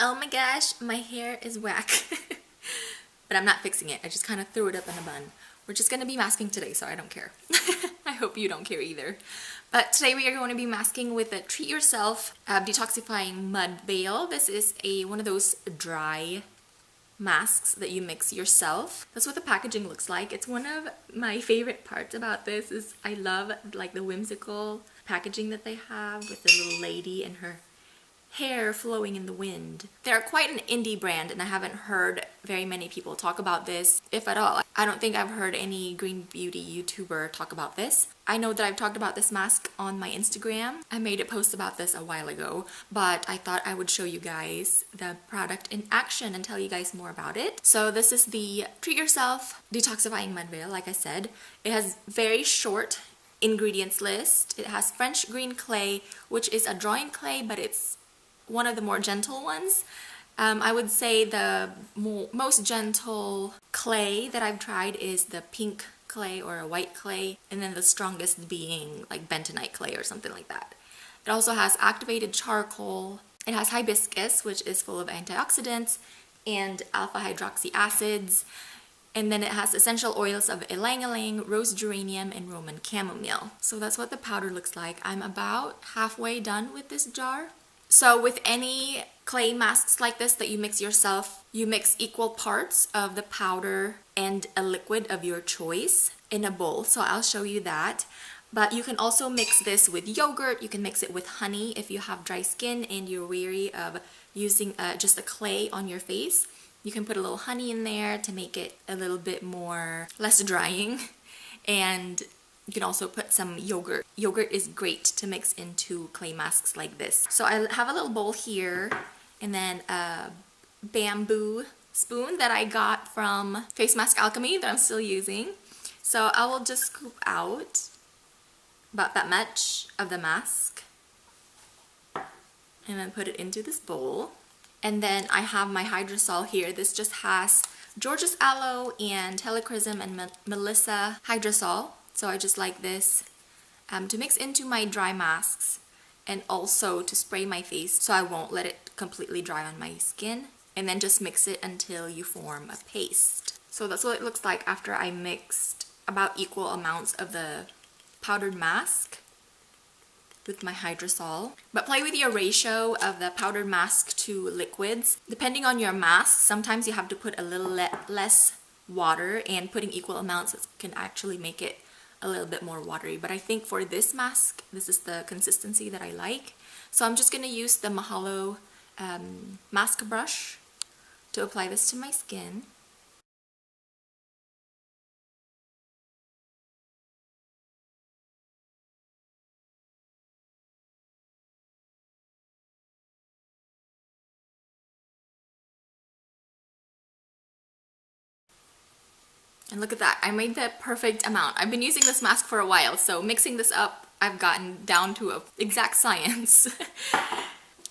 Oh my gosh, my hair is whack. But I'm not fixing it. I just kind of threw it up in a bun. We're just going to be masking today, so I don't care. I hope you don't care either. But today we are going to be masking with the Treat Yourself Detoxifying Mud Veil. This is one of those dry masks that you mix yourself. That's what the packaging looks like. It's one of my favorite parts about this is I love like the whimsical packaging that they have with the little lady and her hair flowing in the wind. They're quite an indie brand and I haven't heard very many people talk about this, if at all. I don't think I've heard any green beauty YouTuber talk about this. I know that I've talked about this mask on my Instagram. I made a post about this a while ago, but I thought I would show you guys the product in action and tell you guys more about it. So this is the Treat Yourself Detoxifying Mud Veil, like I said. It has very short ingredients list. It has French green clay, which is a drawing clay, but it's one of the more gentle ones. I would say the most gentle clay that I've tried is the pink clay or a white clay, and then the strongest being like bentonite clay or something like that. It also has activated charcoal. It has hibiscus, which is full of antioxidants and alpha hydroxy acids. And then it has essential oils of ylang-ylang, rose geranium, and Roman chamomile. So that's what the powder looks like. I'm about halfway done with this jar. So with any clay masks like this that you mix yourself, you mix equal parts of the powder and a liquid of your choice in a bowl. So I'll show you that. But you can also mix this with yogurt. You can mix it with honey if you have dry skin and you're weary of using just a clay on your face. You can put a little honey in there to make it a little bit less drying. And you can also put some yogurt. Yogurt is great to mix into clay masks like this. So I have a little bowl here and then a bamboo spoon that I got from Face Mask Alchemy that I'm still using. So I will just scoop out about that much of the mask and then put it into this bowl. And then I have my hydrosol here. This just has George's Aloe and Helichrysum and Melissa hydrosol. So I just like this to mix into my dry masks and also to spray my face so I won't let it completely dry on my skin. And then just mix it until you form a paste. So that's what it looks like after I mixed about equal amounts of the powdered mask with my hydrosol. But play with your ratio of the powdered mask to liquids. Depending on your mask, sometimes you have to put a little less water, and putting equal amounts can actually make it a little bit more watery. But I think for this mask, this is the consistency that I like. So I'm just going to use the Mahalo mask brush to apply this to my skin. And look at that, I made the perfect amount. I've been using this mask for a while, so mixing this up, I've gotten down to an exact science.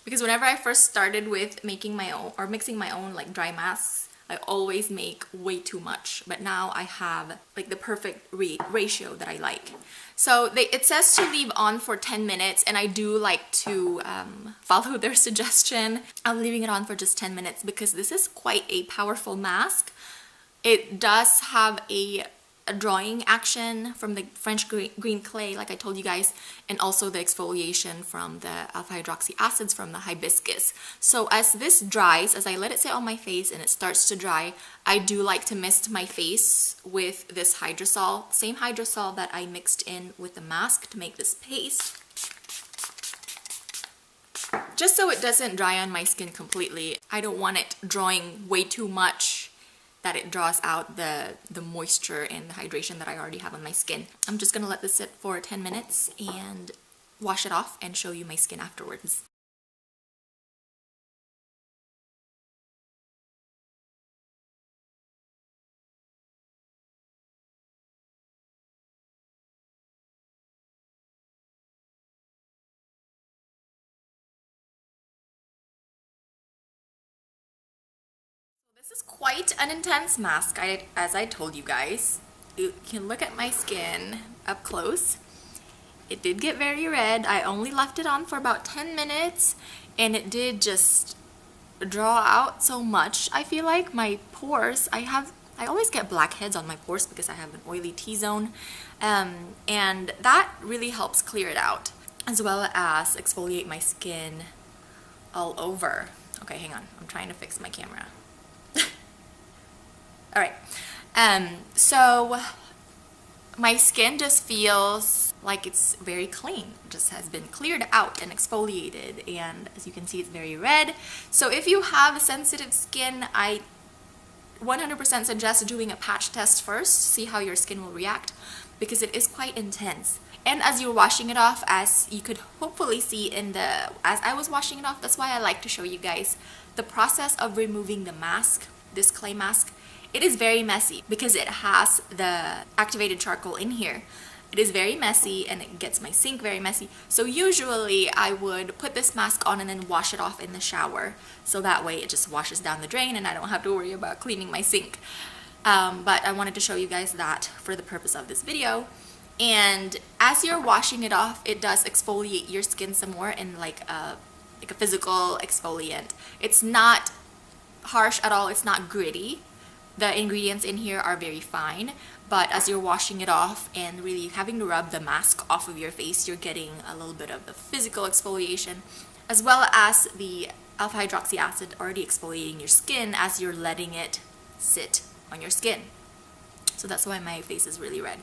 Because whenever I first started with making my own, or mixing my own like dry masks, I always make way too much. But now I have like the perfect ratio that I like. So it says to leave on for 10 minutes, and I do like to follow their suggestion. I'm leaving it on for just 10 minutes because this is quite a powerful mask. It does have a drawing action from the French green clay, like I told you guys, and also the exfoliation from the alpha hydroxy acids from the hibiscus. So as this dries, as I let it sit on my face and it starts to dry, I do like to mist my face with this hydrosol, same hydrosol that I mixed in with the mask to make this paste. Just so it doesn't dry on my skin completely. I don't want it drawing way too much that it draws out the moisture and the hydration that I already have on my skin. I'm just gonna let this sit for 10 minutes and wash it off and show you my skin afterwards. This is quite an intense mask, as I told you guys. You can look at my skin up close. It did get very red. I only left it on for about 10 minutes and it did just draw out so much. I feel like my pores, I always get blackheads on my pores because I have an oily T-zone, and that really helps clear it out, as well as exfoliate my skin all over. Okay, hang on, I'm trying to fix my camera. All right, so my skin just feels like it's very clean. It just has been cleared out and exfoliated, and as you can see, it's very red. So if you have sensitive skin, I 100% suggest doing a patch test first, see how your skin will react, because it is quite intense. And as you're washing it off, as you could hopefully see as I was washing it off, that's why I like to show you guys the process of removing the mask, this clay mask. It is very messy because it has the activated charcoal in here. It is very messy and it gets my sink very messy. So usually I would put this mask on and then wash it off in the shower. So that way it just washes down the drain and I don't have to worry about cleaning my sink. But I wanted to show you guys that for the purpose of this video. And as you're washing it off, it does exfoliate your skin some more in like a physical exfoliant. It's not harsh at all, it's not gritty. The ingredients in here are very fine, but as you're washing it off and really having to rub the mask off of your face, you're getting a little bit of the physical exfoliation, as well as the alpha hydroxy acid already exfoliating your skin as you're letting it sit on your skin. So that's why my face is really red.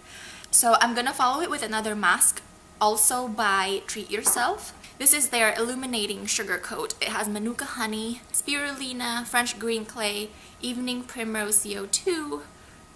So I'm gonna follow it with another mask, also by Treat Yourself. This is their Illuminating Sugar Coat. It has Manuka Honey, Spirulina, French Green Clay, Evening Primrose CO2,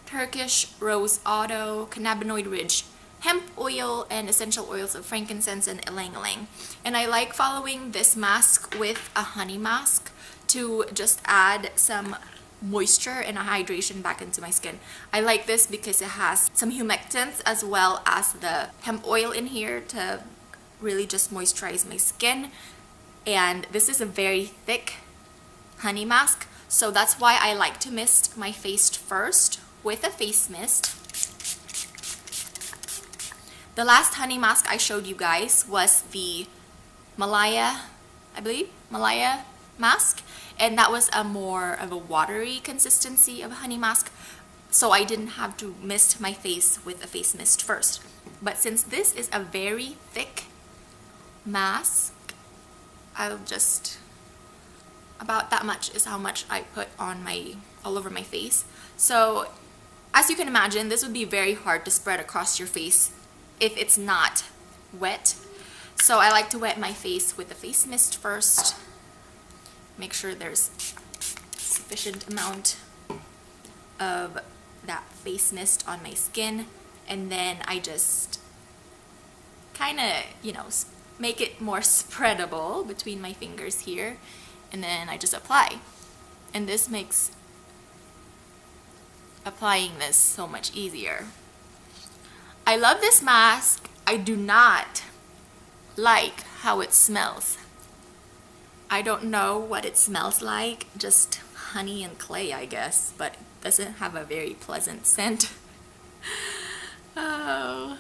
Turkish Rose Otto, Cannabinoid Rich Hemp Oil, and essential oils of frankincense and ylang-ylang. And I like following this mask with a honey mask to just add some moisture and a hydration back into my skin. I like this because it has some humectants as well as the hemp oil in here to really just moisturize my skin. And this is a very thick honey mask, so that's why I like to mist my face first with a face mist. The last honey mask I showed you guys was the Malaya, I believe, Malaya mask, and that was a more of a watery consistency of a honey mask, so I didn't have to mist my face with a face mist first. But since this is a very thick mask, I'll just, about that much is how much I put on all over my face. So as you can imagine, this would be very hard to spread across your face if it's not wet. So I like to wet my face with the face mist first. Make sure there's sufficient amount of that face mist on my skin, and then I just kind of, you know, make it more spreadable between my fingers here, and then I just apply. And this makes applying this so much easier. I love this mask. I do not like how it smells. I don't know what it smells like, just honey and clay, I guess, but it doesn't have a very pleasant scent. Oh.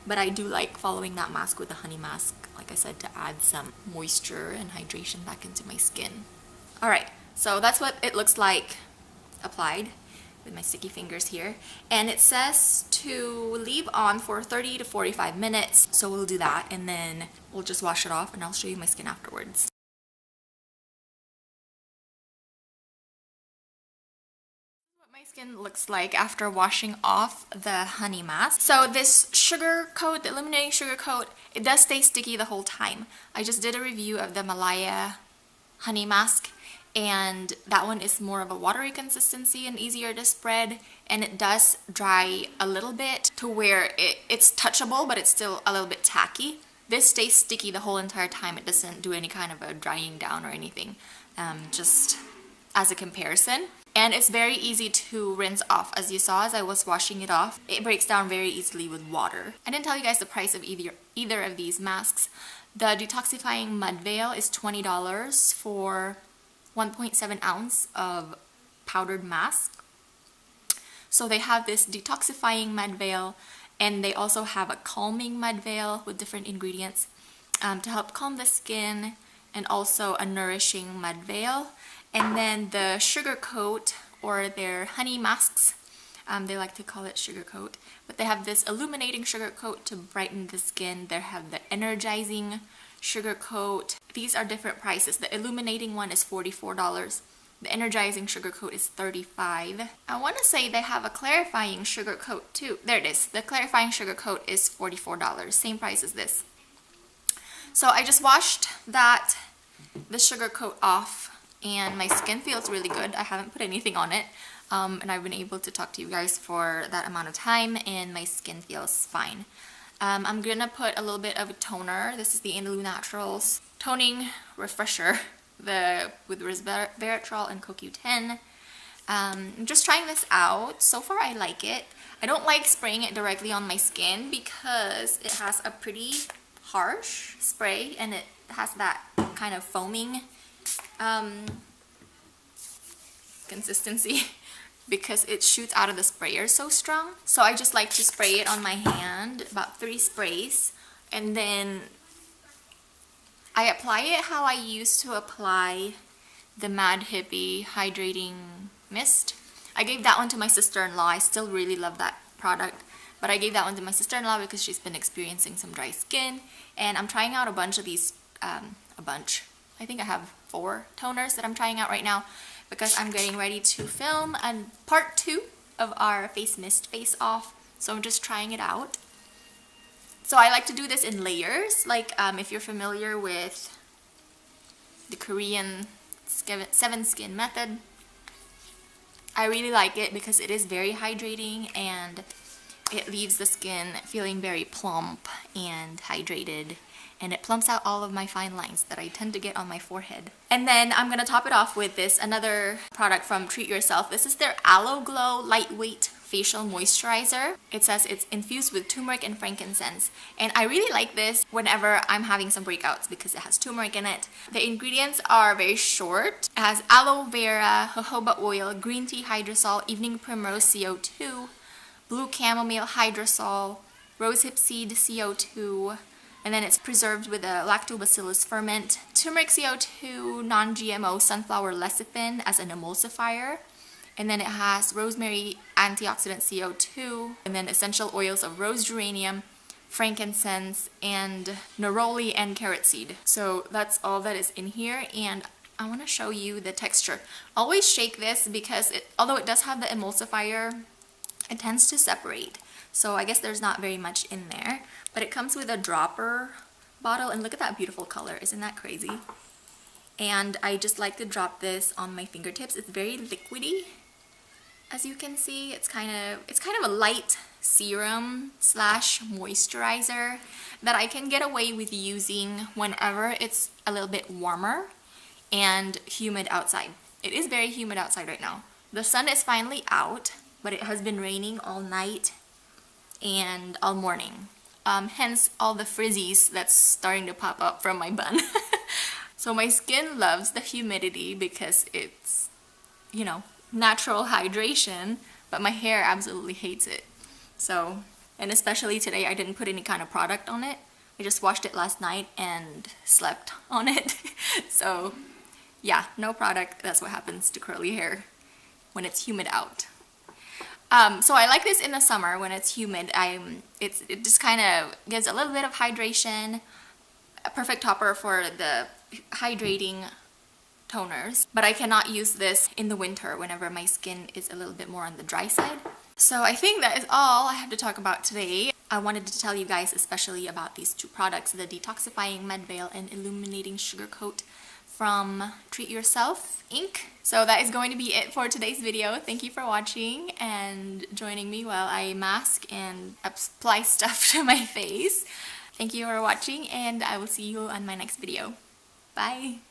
But I do like following that mask with the honey mask, like I said, to add some moisture and hydration back into my skin. Alright, so that's what it looks like applied with my sticky fingers here. And it says to leave on for 30 to 45 minutes, so we'll do that, and then we'll just wash it off and I'll show you my skin afterwards. My skin looks like after washing off the honey mask. So this sugar coat, the Illuminating Sugar Coat, it does stay sticky the whole time. I just did a review of the Malaya honey mask, and that one is more of a watery consistency and easier to spread, and it does dry a little bit to where it's touchable, but it's still a little bit tacky. This stays sticky the whole entire time. It doesn't do any kind of a drying down or anything, just as a comparison. And it's very easy to rinse off. As you saw as I was washing it off, it breaks down very easily with water. I didn't tell you guys the price of either of these masks. The Detoxifying Mud Veil is $20 for 1.7 ounce of powdered mask. So they have this Detoxifying Mud Veil, and they also have a Calming Mud Veil with different ingredients to help calm the skin, and also a Nourishing Mud Veil. And then the sugar coat, or their honey masks, they like to call it sugar coat, but they have this illuminating sugar coat to brighten the skin. They have the energizing sugar coat. These are different prices. The illuminating one is $44. The energizing sugar coat is $35. I want to say they have a clarifying sugar coat too. There it is. The clarifying sugar coat is $44. Same price as this. So I just washed the sugar coat off, and my skin feels really good. I haven't put anything on it. And I've been able to talk to you guys for that amount of time, and my skin feels fine. I'm gonna put a little bit of a toner. This is the Aloe Naturals Toning Refresher with resveratrol and CoQ10. I'm just trying this out. So far I like it. I don't like spraying it directly on my skin because it has a pretty harsh spray, and it has that kind of foaming consistency because it shoots out of the sprayer so strong. So I just like to spray it on my hand, about 3 sprays, and then I apply it how I used to apply the Mad Hippie Hydrating Mist. I gave that one to my sister-in-law. I still really love that product, but I gave that one to my sister-in-law because she's been experiencing some dry skin, and I'm trying out a bunch of these, I think I have 4 toners that I'm trying out right now, because I'm getting ready to film a part 2 of our face mist face off. So I'm just trying it out. So I like to do this in layers, like if you're familiar with the Korean 7 skin method. I really like it because it is very hydrating, and it leaves the skin feeling very plump and hydrated, and it plumps out all of my fine lines that I tend to get on my forehead. And then I'm gonna top it off with this, another product from Treat Yourself. This is their Aloe Glow Lightweight Facial Moisturizer. It says it's infused with turmeric and frankincense. And I really like this whenever I'm having some breakouts because it has turmeric in it. The ingredients are very short. It has aloe vera, jojoba oil, green tea hydrosol, evening primrose CO2, blue chamomile hydrosol, rosehip seed CO2, and then it's preserved with a lactobacillus ferment, turmeric CO2, non-GMO sunflower lecithin as an emulsifier, and then it has rosemary antioxidant CO2, and then essential oils of rose geranium, frankincense, and neroli and carrot seed. So that's all that is in here, and I want to show you the texture. Always shake this because although it does have the emulsifier, it tends to separate. So I guess there's not very much in there, but it comes with a dropper bottle, and look at that beautiful color. Isn't that crazy? And I just like to drop this on my fingertips. It's very liquidy, as you can see. It's kind of a light serum slash moisturizer that I can get away with using whenever it's a little bit warmer and humid outside. It is very humid outside right now. The sun is finally out, but it has been raining all night and all morning. Hence all the frizzies that's starting to pop up from my bun. So my skin loves the humidity because it's, you know, natural hydration, but my hair absolutely hates it. So, and especially today, I didn't put any kind of product on it. I just washed it last night and slept on it. So yeah, no product. That's what happens to curly hair when it's humid out. So I like this in the summer when it's humid. It just kind of gives a little bit of hydration. A perfect topper for the hydrating toners. But I cannot use this in the winter whenever my skin is a little bit more on the dry side. So I think that is all I have to talk about today. I wanted to tell you guys especially about these 2 products, the Detoxifying Mud Veil and Illuminating Sugar Coat from Treat Yourself Inc. So that is going to be it for today's video. Thank you for watching and joining me while I mask and apply stuff to my face. Thank you for watching, and I will see you on my next video. Bye!